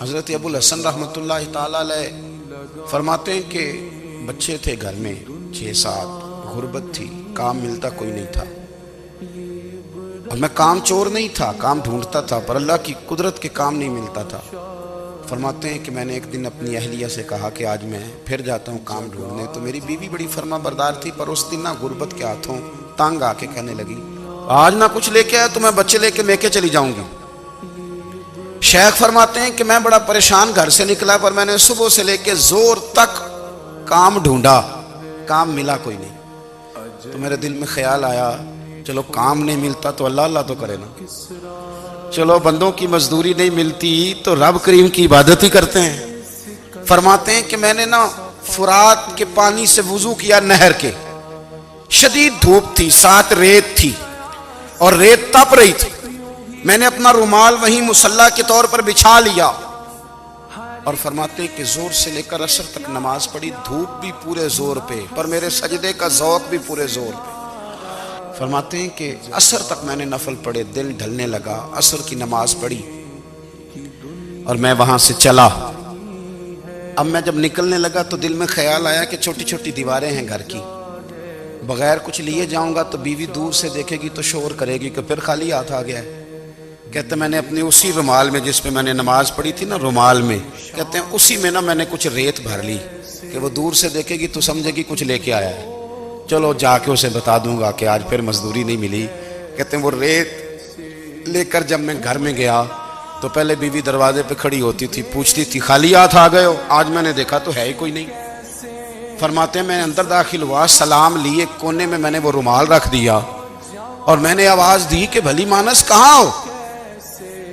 حضرت ابو الحسن رحمۃ اللہ تعالی علیہ فرماتے ہیں کہ بچے تھے گھر میں 6-7، غربت تھی، کام ملتا کوئی نہیں تھا، اور میں کام چور نہیں تھا، کام ڈھونڈتا تھا، پر اللہ کی قدرت کے کام نہیں ملتا تھا۔ فرماتے ہیں کہ میں نے ایک دن اپنی اہلیہ سے کہا کہ آج میں پھر جاتا ہوں کام ڈھونڈنے، تو میری بیوی بڑی فرما بردار تھی، پر اس دن نہ غربت کے ہاتھوں تنگ آ کے کہنے لگی آج نہ کچھ لے کے آیا تو میں بچے لے کے میکے چلی جاؤں گی۔ شیخ فرماتے ہیں کہ میں بڑا پریشان گھر سے نکلا، پر میں نے صبح سے لے کے زور تک کام ڈھونڈا، کام ملا کوئی نہیں۔ تو میرے دل میں خیال آیا چلو کام نہیں ملتا تو اللہ اللہ تو کرے نا، چلو بندوں کی مزدوری نہیں ملتی تو رب کریم کی عبادت ہی کرتے ہیں۔ فرماتے ہیں کہ میں نے نا فرات کے پانی سے وضو کیا، نہر کے، شدید دھوپ تھی، ساتھ ریت تھی اور ریت تپ رہی تھی، میں نے اپنا رومال وہیں مصلی کے طور پر بچھا لیا، اور فرماتے ہیں کہ زور سے لے کر عصر تک نماز پڑھی، دھوپ بھی پورے زور پہ، پر میرے سجدے کا ذوق بھی پورے زور پہ۔ فرماتے ہیں کہ عصر تک میں نے نفل پڑھے، دل ڈھلنے لگا، عصر کی نماز پڑھی اور میں وہاں سے چلا۔ اب میں جب نکلنے لگا تو دل میں خیال آیا کہ چھوٹی چھوٹی دیواریں ہیں گھر کی، بغیر کچھ لیے جاؤں گا تو بیوی دور سے دیکھے گی تو شور کرے گی کہ پھر خالی ہاتھ آ گیا ہے۔ کہتے میں نے اپنے اسی رومال میں جس پہ میں نے نماز پڑھی تھی نا، رومال میں، کہتے ہیں اسی میں نا میں نے کچھ ریت بھر لی کہ وہ دور سے دیکھے گی تو سمجھے گی کچھ لے کے آیا ہے، چلو جا کے اسے بتا دوں گا کہ آج پھر مزدوری نہیں ملی۔ کہتے ہیں وہ ریت لے کر جب میں گھر میں گیا تو پہلے بیوی دروازے پہ کھڑی ہوتی تھی، پوچھتی تھی خالی ہاتھ آ گئے ہو؟ آج میں نے دیکھا تو ہے ہی کوئی نہیں۔ فرماتے ہیں میں اندر داخل ہوا، سلام لیے، کونے میں نے وہ رومال رکھ دیا اور میں نے آواز دی کہ بھلی مانس کہاں ہو؟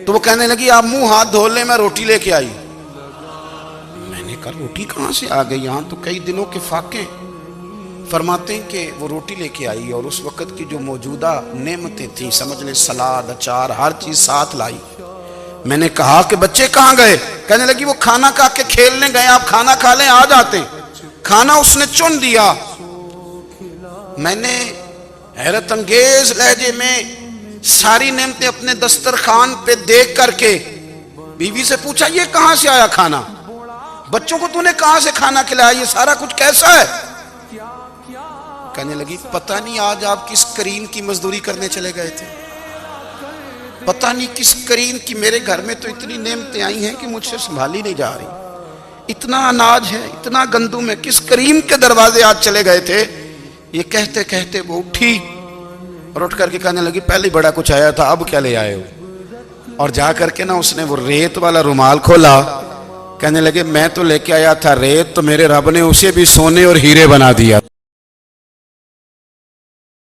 تو وہ کہنے لگی آپ منہ ہاتھ دھو لیں، میں روٹی لے کے آئی۔ میں نے کہا روٹی کہاں سے آ گئی، یہاں تو کئی دنوں کے فاقے۔ فرماتے ہیں کہ وہ روٹی لے کے آئی اور اس وقت کی جو موجودہ نعمتیں تھیں، سمجھ لیں سلاد، اچار، ہر چیز ساتھ لائی۔ میں نے کہا کہ بچے کہاں گئے؟ کہنے لگی وہ کھانا کھا کے کھیلنے گئے، آپ کھانا کھا لیں آ جاتے۔ کھانا اس نے چن دیا۔ میں نے حیرت انگیز لہجے میں ساری نعمتیں اپنے دسترخوان پہ دیکھ کر کے بیوی سے پوچھا یہ کہاں سے آیا کھانا؟ بچوں کو تو نے کہاں سے کھانا کھلایا؟ یہ سارا کچھ کیسا ہے؟ کہنے لگی پتہ نہیں آج آپ کس کریم کی مزدوری کرنے چلے گئے تھے، پتہ نہیں کس کریم کی، میرے گھر میں تو اتنی نعمتیں آئی ہیں کہ مجھ سے سنبھالی نہیں جا رہی، اتنا اناج ہے، اتنا گندم ہے، کس کریم کے دروازے آج چلے گئے تھے؟ یہ کہتے کہتے وہ اٹھی اور اٹھ کر کے کہنے لگی پہلے بڑا کچھ آیا تھا، اب کیا لے آئے ہو؟ اور جا کر کے نا اس نے وہ ریت والا رومال کھولا، کہنے لگے میں تو لے کے آیا تھا ریت، تو میرے رب نے اسے بھی سونے اور ہیرے بنا دیا۔